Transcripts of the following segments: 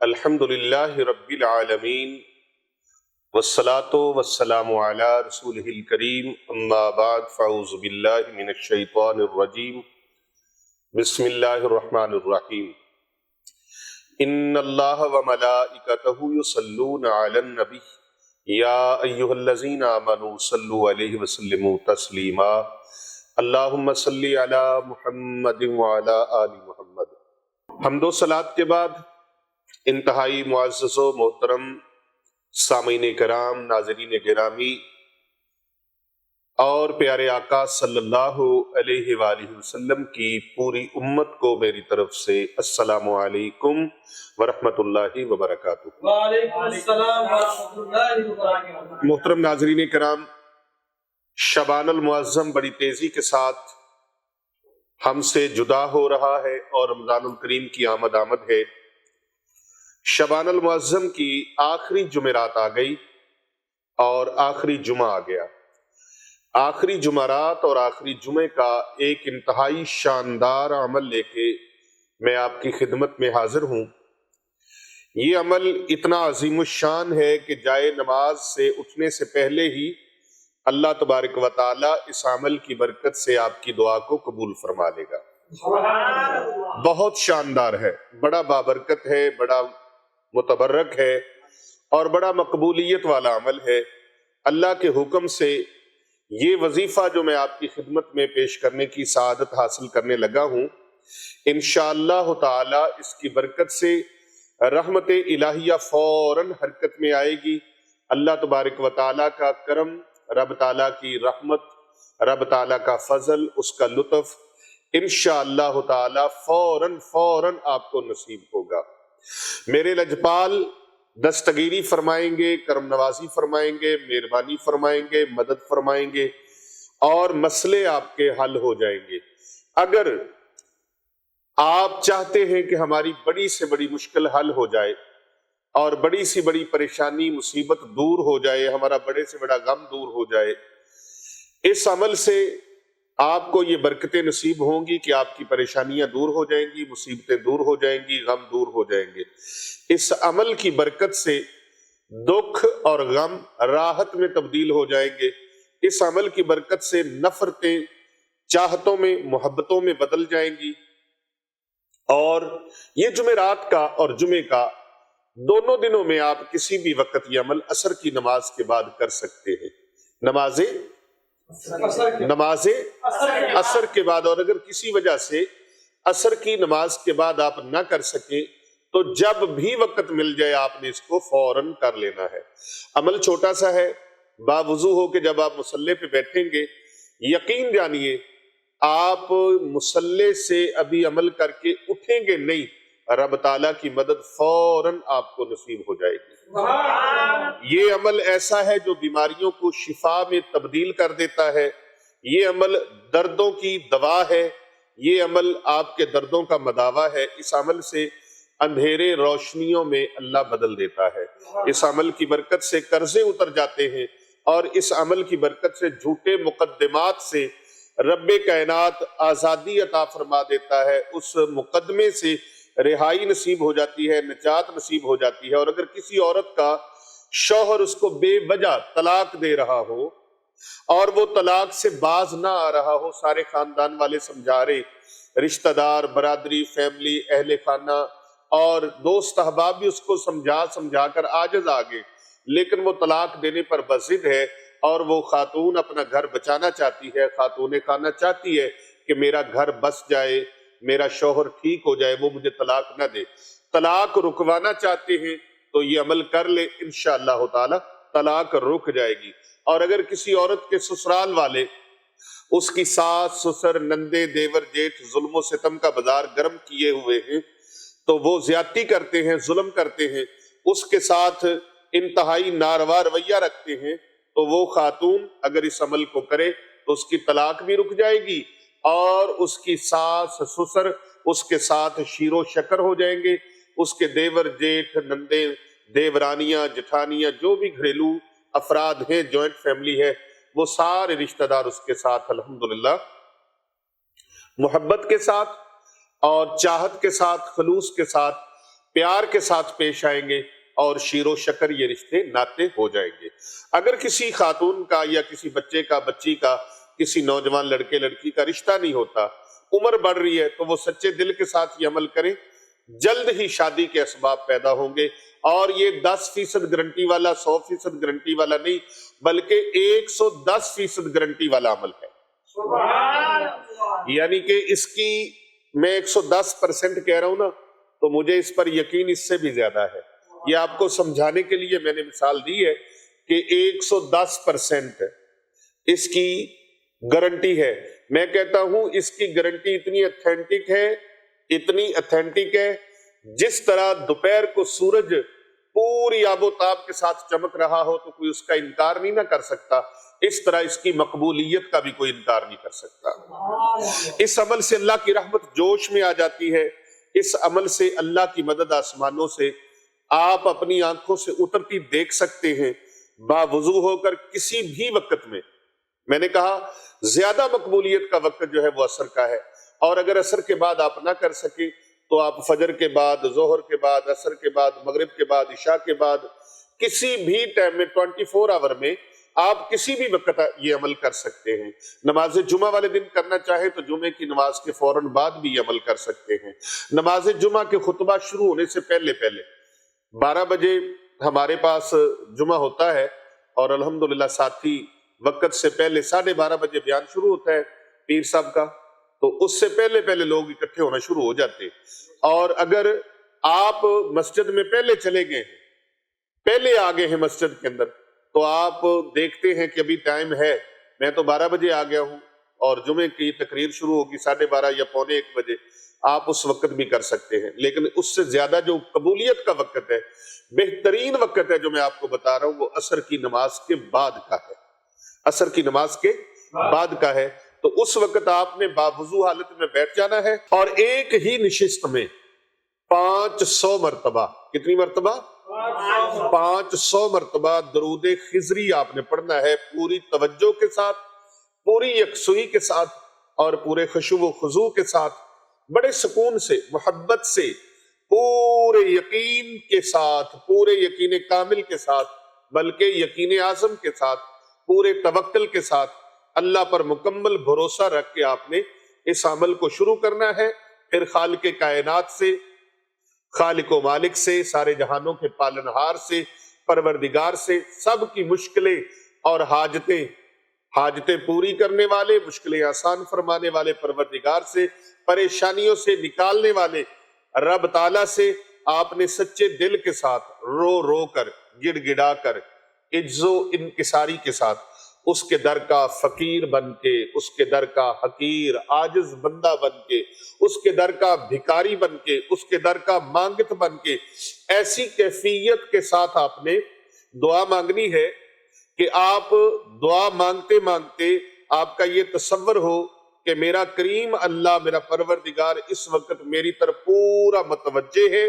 الحمدللہ رب العالمین والصلاة والسلام علی رسولہ الکریم اما بعد فاعوذ باللہ من الشیطان الرجیم بسم اللہ الرحمن الرحیم ان اللہ وملائکتہ یصلون علی النبی یا ایہا الذین آمنوا صلوا علیہ وسلموا تسلیما اللہم صلی علی محمد وعلی آل محمد۔ حمد و صلوات کے بعد انتہائی معزز و محترم سامعین کرام، ناظرین گرامی اور پیارے آقا صلی اللہ علیہ وآلہ وسلم کی پوری امت کو میری طرف سے السلام علیکم ورحمۃ اللہ وبرکاتہ۔ وعلیکم السلام ورحمۃ اللہ وبرکاتہ۔ محترم ناظرین کرام، شعبان المعظم بڑی تیزی کے ساتھ ہم سے جدا ہو رہا ہے اور رمضان الکریم کی آمد ہے۔ شعبان المعظم کی آخری جمعرات آ گئی اور آخری جمعہ آ گیا۔ آخری جمعرات اور آخری جمعے کا ایک انتہائی شاندار عمل لے کے میں آپ کی خدمت میں حاضر ہوں۔ یہ عمل اتنا عظیم الشان ہے کہ جائے نماز سے اٹھنے سے پہلے ہی اللہ تبارک و تعالی اس عمل کی برکت سے آپ کی دعا کو قبول فرما لے گا۔ بہت شاندار ہے، بڑا بابرکت ہے، بڑا متبرک ہے اور بڑا مقبولیت والا عمل ہے۔ اللہ کے حکم سے یہ وظیفہ جو میں آپ کی خدمت میں پیش کرنے کی سعادت حاصل کرنے لگا ہوں، انشاءاللہ تعالی اس کی برکت سے رحمت الہیہ فوراً حرکت میں آئے گی۔ اللہ تبارک و تعالی کا کرم، رب تعالیٰ کی رحمت، رب تعالیٰ کا فضل، اس کا لطف انشاءاللہ تعالی فوراً آپ کو نصیب ہوگا۔ میرے لجپال دستگیری فرمائیں گے، کرم نوازی فرمائیں گے، مہربانی فرمائیں گے، مدد فرمائیں گے اور مسئلے آپ کے حل ہو جائیں گے۔ اگر آپ چاہتے ہیں کہ ہماری بڑی سے بڑی مشکل حل ہو جائے اور بڑی سی بڑی پریشانی مصیبت دور ہو جائے، ہمارا بڑے سے بڑا غم دور ہو جائے، اس عمل سے آپ کو یہ برکتیں نصیب ہوں گی کہ آپ کی پریشانیاں دور ہو جائیں گی، مصیبتیں دور ہو جائیں گی، غم دور ہو جائیں گے۔ اس عمل کی برکت سے دکھ اور غم راحت میں تبدیل ہو جائیں گے۔ اس عمل کی برکت سے نفرتیں چاہتوں میں، محبتوں میں بدل جائیں گی۔ اور یہ جمعرات کا اور جمعے کا دونوں دنوں میں آپ کسی بھی وقت یہ عمل عصر کی نماز کے بعد کر سکتے ہیں۔ نماز عصر کے بعد، اور اگر کسی وجہ سے عصر کی نماز کے بعد آپ نہ کر سکیں تو جب بھی وقت مل جائے آپ نے اس کو فوراً کر لینا ہے۔ عمل چھوٹا سا ہے، باوضو ہو کہ جب آپ مصلی پہ بیٹھیں گے، یقین جانیے آپ مصلی سے ابھی عمل کر کے اٹھیں گے نہیں، رب تعالیٰ کی مدد فوراً آپ کو نصیب ہو جائے گی۔ یہ عمل ایسا ہے جو بیماریوں کو شفا میں تبدیل کر دیتا ہے۔ یہ عمل دردوں کی دوا ہے، یہ عمل آپ کے دردوں کا مداوا ہے۔ اس عمل سے اندھیرے روشنیوں میں اللہ بدل دیتا ہے۔ اس عمل کی برکت سے قرضے اتر جاتے ہیں اور اس عمل کی برکت سے جھوٹے مقدمات سے رب کائنات آزادی عطا فرما دیتا ہے۔ اس مقدمے سے رہائی نصیب ہو جاتی ہے، نجات نصیب ہو جاتی ہے۔ اور اگر کسی عورت کا شوہر اس کو بے وجہ طلاق دے رہا ہو اور وہ طلاق سے باز نہ آ رہا ہو، سارے خاندان والے سمجھا رہے، رشتہ دار، برادری، فیملی، اہل خانہ اور دوست احباب بھی اس کو سمجھا کر عاجز آ گئے، لیکن وہ طلاق دینے پر بضد ہے اور وہ خاتون اپنا گھر بچانا چاہتی ہے، خاتون خانہ چاہتی ہے کہ میرا گھر بس جائے، میرا شوہر ٹھیک ہو جائے، وہ مجھے طلاق نہ دے۔ طلاق رکوانا چاہتے ہیں تو یہ عمل کر لے، انشاءاللہ تعالی طلاق رک جائے گی۔ اور اگر کسی عورت کے سسرال والے، اس کی ساس، سسر، نندے، دیور، جیٹھ ظلم و ستم کا بازار گرم کیے ہوئے ہیں تو وہ زیادتی کرتے ہیں، ظلم کرتے ہیں، اس کے ساتھ انتہائی ناروا رویہ رکھتے ہیں، تو وہ خاتون اگر اس عمل کو کرے تو اس کی طلاق بھی رک جائے گی اور اس کی ساس، سسر اس کے ساتھ شیر و شکر ہو جائیں گے۔ اس کے دیور، جیٹھ، نندے، دیورانیاں، جٹھانیاں، جو بھی گھریلو افراد ہیں، جوائنٹ فیملی ہے، وہ سارے رشتہ دار اس کے ساتھ الحمدللہ محبت کے ساتھ اور چاہت کے ساتھ، خلوص کے ساتھ پیار کے ساتھ پیش آئیں گے اور شیر و شکر یہ رشتے ناتے ہو جائیں گے۔ اگر کسی خاتون کا یا کسی بچے کا، بچی کا، کسی نوجوان لڑکے لڑکی کا رشتہ نہیں ہوتا، عمر بڑھ رہی ہے، تو وہ سچے دل کے ساتھ یہ عمل کریں، جلد ہی شادی کے اسباب پیدا ہوں گے۔ اور یہ 10% گارنٹی والا، 100% گارنٹی والا نہیں، بلکہ 110% گارنٹی والا عمل ہے۔ یعنی کہ اس کی میں 110% کہہ رہا ہوں نا، تو مجھے اس پر یقین اس سے بھی زیادہ ہے۔ یہ آپ کو سمجھانے کے لیے میں نے مثال دی ہے کہ 110% اس کی گارنٹی ہے۔ میں کہتا ہوں اس کی گارنٹی اتنی اتھینٹک ہے، جس طرح دوپہر کو سورج پوری آب و تاب کے ساتھ چمک رہا ہو تو کوئی اس کا انکار نہیں نہ کر سکتا، اس طرح اس کی مقبولیت کا بھی کوئی انکار نہیں کر سکتا۔ اس عمل سے اللہ کی رحمت جوش میں آ جاتی ہے، اس عمل سے اللہ کی مدد آسمانوں سے آپ اپنی آنکھوں سے اترتی دیکھ سکتے ہیں، باوضو ہو کر کسی بھی وقت میں۔ میں نے کہا زیادہ مقبولیت کا وقت جو ہے وہ عصر کا ہے، اور اگر عصر کے بعد آپ نہ کر سکیں تو آپ فجر کے بعد، ظہر کے بعد، عصر کے بعد، مغرب کے بعد، عشاء کے بعد، کسی بھی ٹائم میں 24 آور میں آپ کسی بھی وقت یہ عمل کر سکتے ہیں۔ نماز جمعہ والے دن کرنا چاہے تو جمعے کی نماز کے فوراً بعد بھی یہ عمل کر سکتے ہیں۔ نماز جمعہ کے خطبہ شروع ہونے سے پہلے 12 بجے ہمارے پاس جمعہ ہوتا ہے، اور الحمدللہ ساتھی وقت سے پہلے 12:30 بجے بیان شروع ہوتا ہے پیر صاحب کا، تو اس سے پہلے لوگ اکٹھے ہونا شروع ہو جاتے ہیں۔ اور اگر آپ مسجد میں پہلے چلے گئے ہیں، پہلے آ گئے ہیں مسجد کے اندر، تو آپ دیکھتے ہیں کہ ابھی ٹائم ہے، میں تو 12 بجے آ گیا ہوں اور جمعے کی تقریر شروع ہوگی 12:30 یا 12:45 بجے، آپ اس وقت بھی کر سکتے ہیں۔ لیکن اس سے زیادہ جو قبولیت کا وقت ہے، بہترین وقت ہے جو میں آپ کو بتا رہا ہوں، وہ عصر کی نماز کے بعد کا ہے۔ عصر کی نماز کے بعد کا ہے، تو اس وقت آپ نے باوضو حالت میں بیٹھ جانا ہے، اور ایک ہی نشست میں 500 مرتبہ، کتنی مرتبہ؟ 500 مرتبہ درود خضری آپ نے پڑھنا ہے، پوری توجہ کے ساتھ، پوری یکسوئی کے ساتھ، اور پورے خشوع و خضوع کے ساتھ، بڑے سکون سے، محبت سے، پورے یقین کے ساتھ، پورے یقین کامل کے ساتھ، بلکہ یقین اعظم کے ساتھ، پورے توکل کے ساتھ، اللہ پر مکمل بھروسہ رکھ کے آپ نے اس عمل کو شروع کرنا ہے۔ پھر خالق کائنات سے، خالق و مالک سے، سارے جہانوں کے پالنہار سے، پروردگار سے، سب کی مشکلیں اور حاجتیں پوری کرنے والے، مشکلیں آسان فرمانے والے پروردگار سے، پریشانیوں سے نکالنے والے رب تعالیٰ سے آپ نے سچے دل کے ساتھ، رو رو کر، گڑ گڑا کر، عجز و انکساری کے ساتھ اس کے در کا فقیر بن کے، اس کے در کا حقیر عاجز بندہ بن کے، اس کے در کا بھکاری بن کے، اس کے در کا مانگت بن کے، ایسی کیفیت کے ساتھ آپ نے دعا مانگنی ہے کہ آپ دعا مانگتے مانگتے آپ کا یہ تصور ہو کہ میرا کریم اللہ، میرا پروردگار اس وقت میری طرف پورا متوجہ ہے،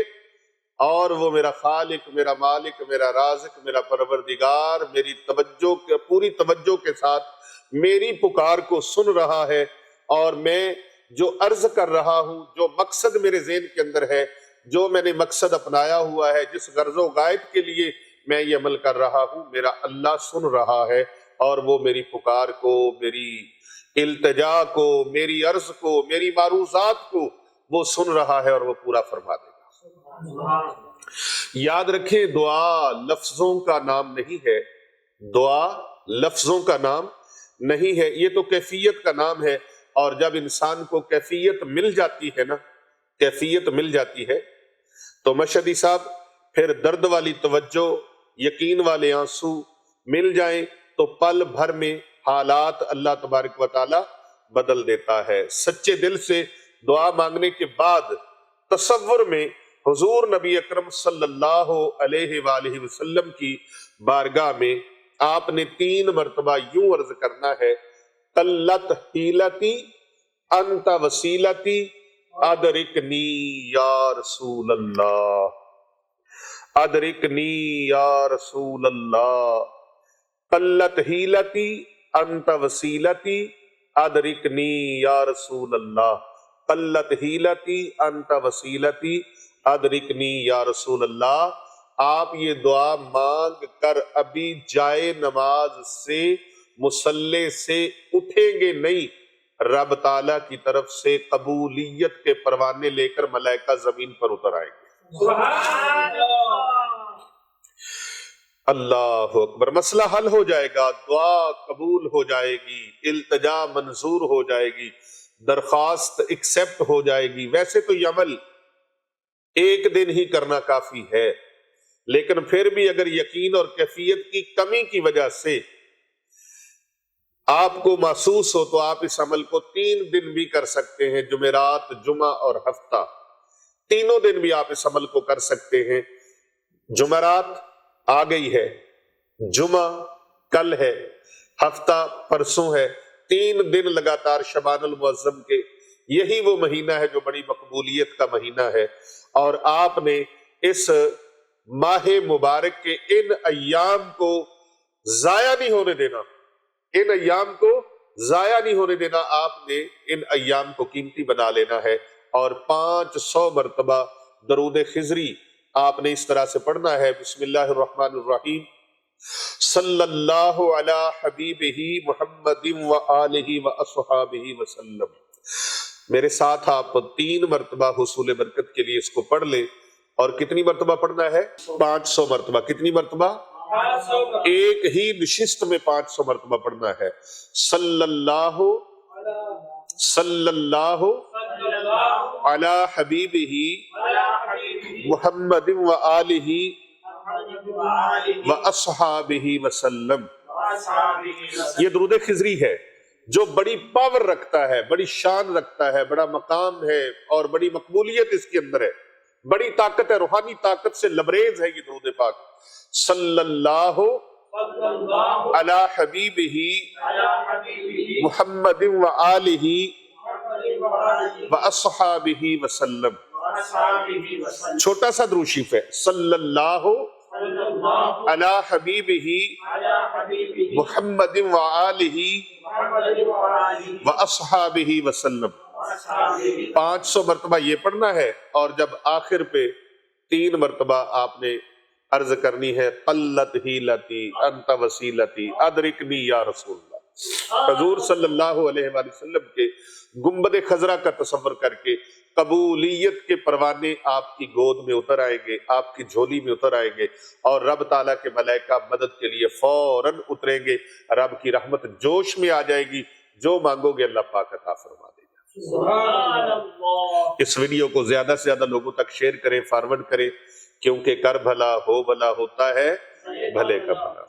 اور وہ میرا خالق، میرا مالک، میرا رازق، میرا پروردگار میری پوری توجہ کے ساتھ میری پکار کو سن رہا ہے، اور میں جو عرض کر رہا ہوں، جو مقصد میرے ذہن کے اندر ہے، جو میں نے مقصد اپنایا ہوا ہے، جس غرض و غائب کے لیے میں یہ عمل کر رہا ہوں، میرا اللہ سن رہا ہے، اور وہ میری پکار کو، میری التجا کو، میری عرض کو، میری معروضات کو وہ سن رہا ہے، اور وہ پورا فرما دے گا۔ یاد رکھیں، دعا لفظوں کا نام نہیں ہے، دعا لفظوں کا نام نہیں ہے، یہ تو کیفیت کا نام ہے۔ اور جب انسان کو کیفیت مل جاتی ہے نا، کیفیت مل جاتی ہے، تو مشہدی صاحب پھر درد والی توجہ، یقین والے آنسو مل جائیں تو پل بھر میں حالات اللہ تبارک و تعالی بدل دیتا ہے۔ سچے دل سے دعا مانگنے کے بعد تصور میں حضور نبی اکرم صلی اللہ علیہ وآلہ وسلم کی بارگاہ میں آپ نے 3 مرتبہ یوں عرض کرنا ہے، قلت حیلتی انت وسیلتی ادرکنی یا رسول اللہ، ادرکنی یا رسول اللہ، قلت حیلتی انت وسیلتی ادرکنی یا رسول اللہ، قلت حیلتی انت وسیلتی ادرکنی یا رسول اللہ، آپ یہ دعا مانگ کر ابھی جائے نماز سے مصلی سے اٹھیں گے نہیں، رب تعالیٰ کی طرف سے قبولیت کے پروانے لے کر ملائکہ زمین پر اتر آئیں گے۔ سبحان اللہ۔ اللہ اکبر، مسئلہ حل ہو جائے گا، دعا قبول ہو جائے گی، التجا منظور ہو جائے گی، درخواست ایکسپٹ ہو جائے گی۔ ویسے تو یہ عمل ایک دن ہی کرنا کافی ہے، لیکن پھر بھی اگر یقین اور کیفیت کی کمی کی وجہ سے آپ کو محسوس ہو تو آپ اس عمل کو 3 دن بھی کر سکتے ہیں، جمعرات، جمعہ اور ہفتہ، تینوں دن بھی آپ اس عمل کو کر سکتے ہیں۔ جمعرات آ گئی ہے، جمعہ کل ہے، ہفتہ پرسوں ہے، 3 دن لگاتار شعبان المعظم کے، یہی وہ مہینہ ہے جو بڑی مقبولیت کا مہینہ ہے، اور آپ نے اس ماہ مبارک کے ان ایام کو ضائع نہیں ہونے دینا، ان ایام کو ضائع نہیں ہونے دینا، آپ نے ان ایام کو قیمتی بنا لینا ہے، اور 500 مرتبہ درود خضری آپ نے اس طرح سے پڑھنا ہے۔ بسم اللہ الرحمن الرحیم، صلی اللہ علی حبیبہ محمد وآلہ وصحبہ وسلم۔ میرے ساتھ آپ 3 مرتبہ حصول برکت کے لیے اس کو پڑھ لیں، اور کتنی مرتبہ پڑھنا ہے؟ 500 مرتبہ۔ کتنی مرتبہ؟ ایک ہی نشست میں 500 مرتبہ پڑھنا ہے۔ صلی اللہ علی حبیبہ محمد وآلہ واصحابہ وسلم۔ یہ درود خضری ہے جو بڑی پاور رکھتا ہے، بڑی شان رکھتا ہے، بڑا مقام ہے، اور بڑی مقبولیت اس کے اندر ہے، بڑی طاقت ہے، روحانی طاقت سے لبریز ہے یہ درود پاک۔ صلی اللہ علی حبیبہ محمد وآلہ واصحابہ وسلم۔ چھوٹا سا درود شریف ہے، صلی اللہ علی حبیبہ محمد وآلہ واصحابہ وسلم۔ 500 مرتبہ یہ پڑھنا ہے، اور جب آخر پہ 3 مرتبہ آپ نے عرض کرنی ہے، قلت ہیلتی انت وسیلتی ادرکنی یا رسول اللہ۔ حضور صلی اللہ علیہ وآلہ وسلم کے گنبد خضرا کا تصور کر کے قبولیت کے پروانے آپ کی گود میں اتر آئیں گے، آپ کی جھولی میں اتر آئیں گے، اور رب تعالیٰ کے ملائکہ مدد کے لیے فوراً اتریں گے، رب کی رحمت جوش میں آ جائے گی، جو مانگو گے اللہ پاک عطا فرما دے گا۔ سبحان اللہ۔ اس ویڈیو کو زیادہ سے زیادہ لوگوں تک شیئر کریں، فارورڈ کریں، کیونکہ کر بھلا ہو بھلا ہوتا ہے بھلے کا بھلا۔